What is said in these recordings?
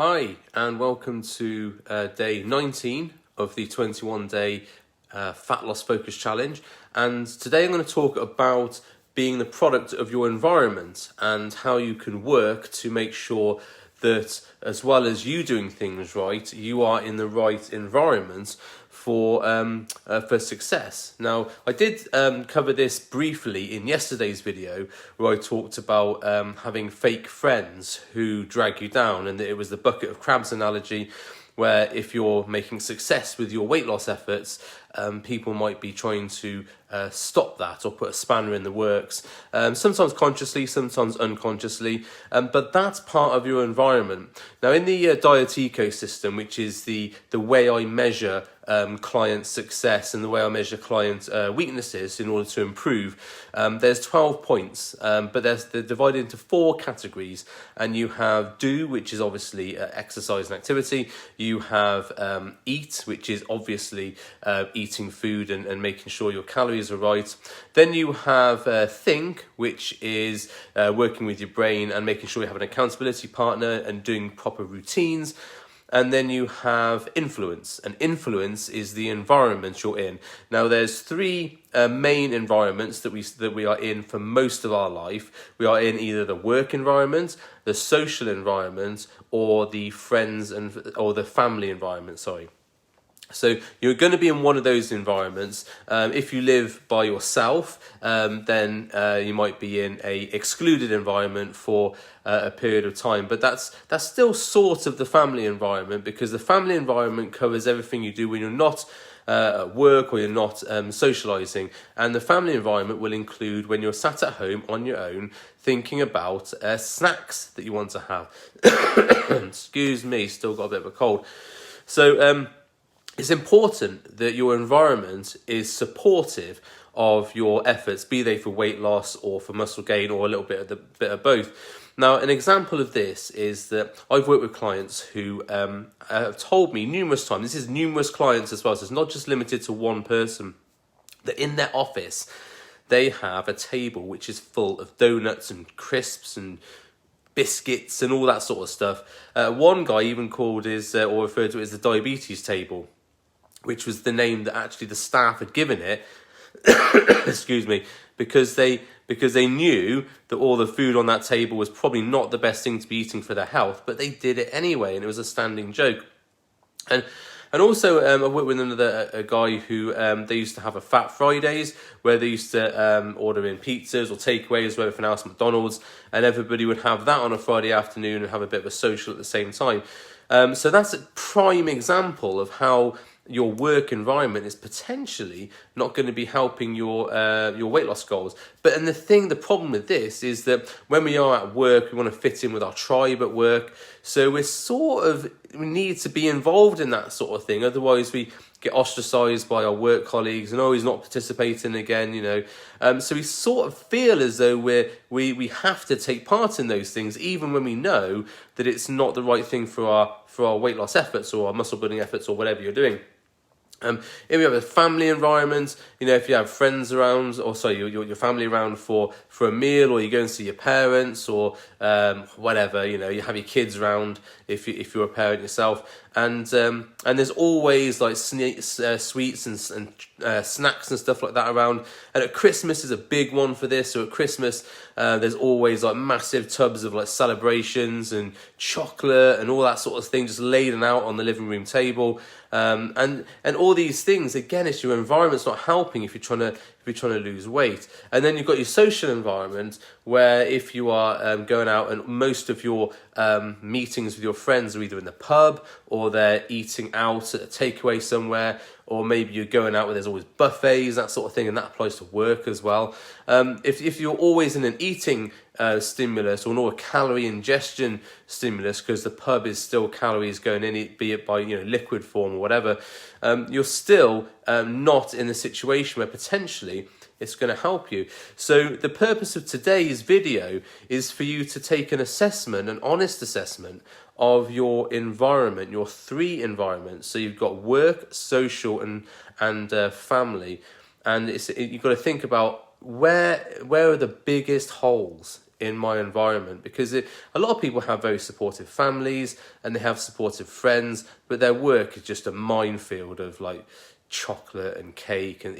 Hi, and welcome to day 19 of the 21-day Fat Loss Focus Challenge. And today I'm going to talk about being the product of your environment and how you can work to make sure that, as well as you doing things right, you are in the right environment for success. Now, I did cover this briefly in yesterday's video where I talked about having fake friends who drag you down, and it was the bucket of crabs analogy, where if you're making success with your weight loss efforts, people might be trying to stop that or put a spanner in the works, sometimes consciously, sometimes unconsciously, but that's part of your environment. Now, in the diet ecosystem, which is the way I measure client success and the way I measure client weaknesses in order to improve, there's 12 points, but they're divided into 4 categories. And you have do, which is obviously exercise and activity. You have eat, which is obviously eating food and making sure your calories are right. Then you have think, which is working with your brain and making sure you have an accountability partner and doing proper routines. And then you have influence, and influence is the environment you're in. Now, there's 3 main environments that we are in for most of our life. We are in either the work environment, the social environment, or the friends or the family environment. So you're going to be in one of those environments. If you live by yourself, then you might be in a excluded environment for a period of time. But that's still sort of the family environment, because the family environment covers everything you do when you're not at work or you're not socialising. And the family environment will include when you're sat at home on your own thinking about snacks that you want to have. Excuse me, still got a bit of a cold. So it's important that your environment is supportive of your efforts, be they for weight loss or for muscle gain or a little bit of both. Now, an example of this is that I've worked with clients who have told me numerous times, this is numerous clients as well, so it's not just limited to one person, that in their office they have a table which is full of donuts and crisps and biscuits and all that sort of stuff. One guy even called or referred to it as the diabetes table, which was the name that actually the staff had given it, excuse me, because they knew that all the food on that table was probably not the best thing to be eating for their health, but they did it anyway, and it was a standing joke. And also, I worked with a guy who they used to have a Fat Fridays, where they used to order in pizzas or takeaways or everything else, McDonald's, and everybody would have that on a Friday afternoon and have a bit of a social at the same time. So that's a prime example of how your work environment is potentially not going to be helping your weight loss goals. But the problem with this is that when we are at work, we want to fit in with our tribe at work. So we need to be involved in that sort of thing. Otherwise, we get ostracized by our work colleagues and he's not participating again, So we sort of feel as though we have to take part in those things, even when we know that it's not the right thing for our weight loss efforts or our muscle building efforts or whatever you're doing. If you have a family environment, if you have friends around, your family around for a meal, or you go and see your parents, or whatever, you have your kids around if you're a parent yourself, and there's always like sweets and snacks and stuff like that around. And at Christmas is a big one for this. So at Christmas, there's always like massive tubs of like celebrations and chocolate and all that sort of thing just laid out on the living room table. And all these things, again, it's your environment's not helping if you're trying to lose weight. And then you've got your social environment, where if you are going out and most of your meetings with your friends are either in the pub or they're eating out at a takeaway somewhere, or maybe you're going out where there's always buffets, that sort of thing, and that applies to work as well. If you're always in an eating stimulus or a calorie ingestion stimulus, because the pub is still calories going in, be it by liquid form or whatever, you're still not in a situation where potentially it's going to help you. So the purpose of today's video is for you to take an honest assessment of your environment, your 3 environments. So you've got work, social, and family, and you've got to think about where are the biggest holes in my environment, because a lot of people have very supportive families and they have supportive friends, but their work is just a minefield of like chocolate and cake. And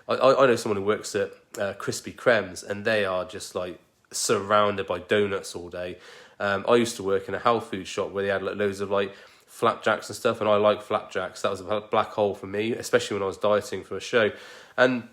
I know someone who works at Krispy Kremes, and they are just like surrounded by donuts all day. I used to work in a health food shop where they had like loads of like flapjacks and stuff, and I like flapjacks. That was a black hole for me, especially when I was dieting for a show. And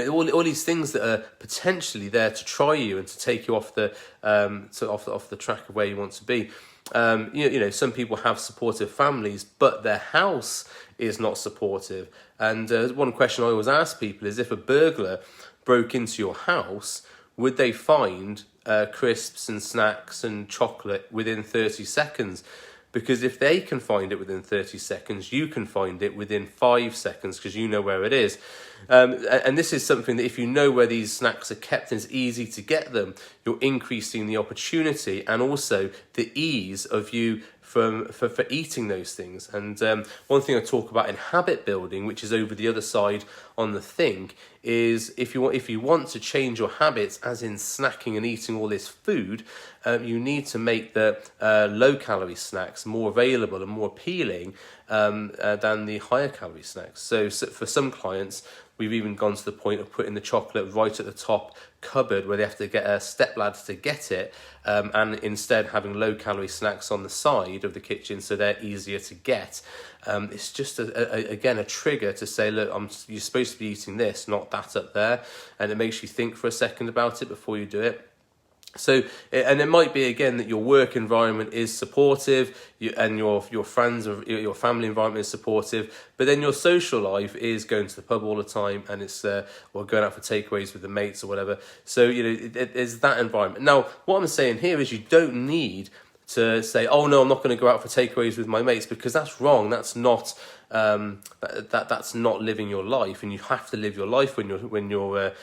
all these things that are potentially there to try you and to take you off the off the track of where you want to be. Some people have supportive families, but their house is not supportive. And one question I always ask people is, if a burglar broke into your house, would they find crisps and snacks and chocolate within 30 seconds? Because if they can find it within 30 seconds, you can find it within 5 seconds, because you know where it is. And this is something that if you know where these snacks are kept and it's easy to get them, you're increasing the opportunity and also the ease of you for eating those things. And one thing I talk about in habit building, which is over the other side on the thing, is if you want to change your habits, as in snacking and eating all this food, you need to make the low calorie snacks more available and more appealing than the higher calorie snacks. So for some clients, we've even gone to the point of putting the chocolate right at the top cupboard where they have to get a step ladder to get it, and instead having low calorie snacks on the side of the kitchen so they're easier to get. It's just again a trigger to say, look, you're supposed to be eating this, not that up there, and it makes you think for a second about it before you do it. So, and it might be again that your work environment is supportive, and your friends or your family environment is supportive, but then your social life is going to the pub all the time, and it's or going out for takeaways with the mates or whatever. So there's that environment. Now, what I'm saying here is you don't need to say, oh no, I'm not going to go out for takeaways with my mates, because that's wrong. That's not that's not living your life, and you have to live your life when you're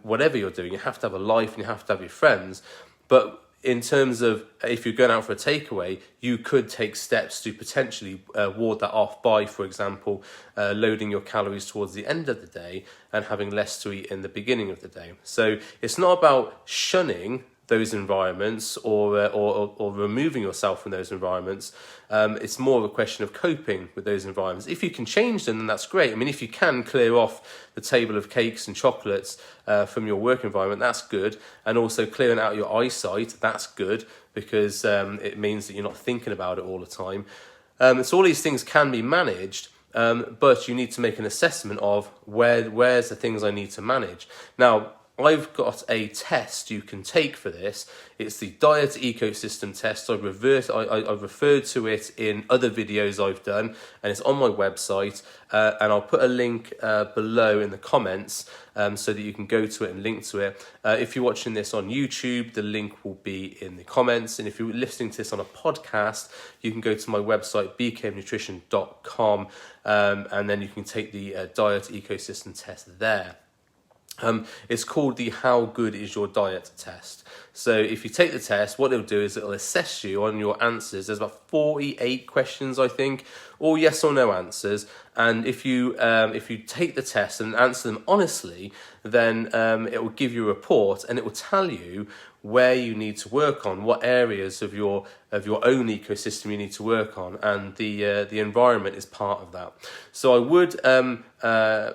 whatever you're doing. You have to have a life, and you have to have your friends. But in terms of if you're going out for a takeaway, you could take steps to potentially ward that off by, for example, loading your calories towards the end of the day and having less to eat in the beginning of the day. So it's not about shunning those environments or removing yourself from those environments. It's more of a question of coping with those environments. If you can change them, then that's great. I mean, if you can clear off the table of cakes and chocolates from your work environment, that's good. And also clearing out your eyesight, that's good, because it means that you're not thinking about it all the time. So all these things can be managed, but you need to make an assessment of where's the things I need to manage. Now, I've got a test you can take for this. It's the diet ecosystem test. I've referred to it in other videos I've done, and it's on my website. And I'll put a link below in the comments so that you can go to it and link to it. If you're watching this on YouTube, the link will be in the comments. And if you're listening to this on a podcast, you can go to my website, bknutrition.com, and then you can take the diet ecosystem test there. It's called the How Good Is Your Diet test. So if you take the test, what it'll do is it'll assess you on your answers. There's about 48 questions, I think, all yes or no answers. And if you take the test and answer them honestly, then it will give you a report, and it will tell you where you need to work on, what areas of your own ecosystem you need to work on, and the environment is part of that. So I would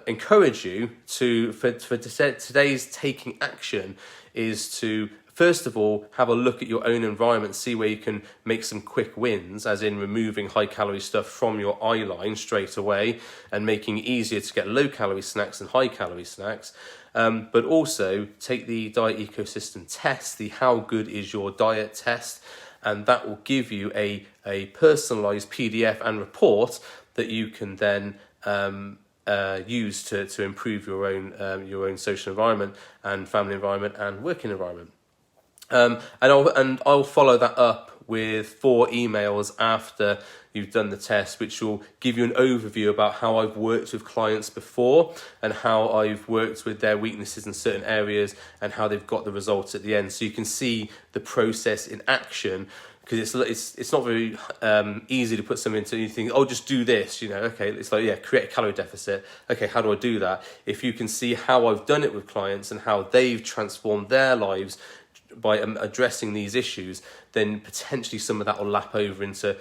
encourage you for today's taking action is to, first of all, have a look at your own environment, see where you can make some quick wins, as in removing high-calorie stuff from your eye line straight away and making it easier to get low-calorie snacks and high-calorie snacks. But also take the diet ecosystem test, the How Good Is Your Diet test, and that will give you a personalised PDF and report that you can then use to improve your own social environment and family environment and working environment. And I'll follow that up with 4 emails after you've done the test, which will give you an overview about how I've worked with clients before and how I've worked with their weaknesses in certain areas and how they've got the results at the end. So you can see the process in action, because it's not very easy to put something into, you think, oh, just do this, okay, it's like, yeah, create a calorie deficit. Okay, how do I do that? If you can see how I've done it with clients and how they've transformed their lives addressing these issues, then potentially some of that will lap over into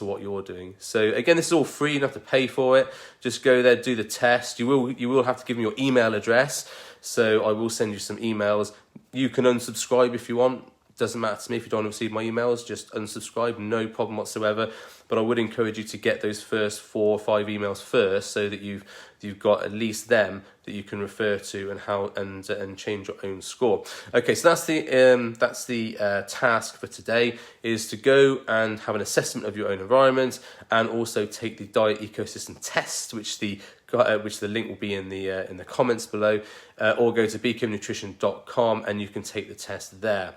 what you're doing. So again, this is all free. You don't have to pay for it. Just go there, do the test. You will have to give me your email address. So I will send you some emails. You can unsubscribe if you want. Doesn't matter to me if you don't receive my emails. Just unsubscribe, no problem whatsoever. But I would encourage you to get those first 4 or 5 emails first, so that you've got at least them that you can refer to and change your own score. Okay, so that's the task for today, is to go and have an assessment of your own environment, and also take the diet ecosystem test, which the link will be in the comments below, or go to bkmnutrition.com and you can take the test there.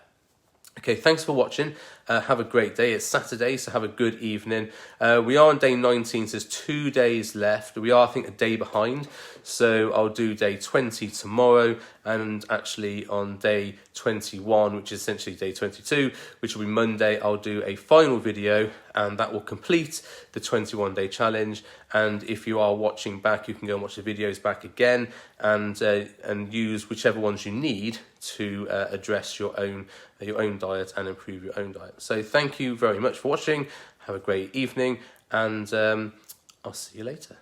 Okay, thanks for watching. Have a great day. It's Saturday, so have a good evening. We are on day 19, so there's 2 days left. We are, I think, a day behind. So I'll do day 20 tomorrow, and actually on day 21, which is essentially day 22, which will be Monday, I'll do a final video, and that will complete the 21-day challenge. And if you are watching back, you can go and watch the videos back again, and use whichever ones you need to address your own diet and improve your own diet. So thank you very much for watching. Have a great evening, and I'll see you later.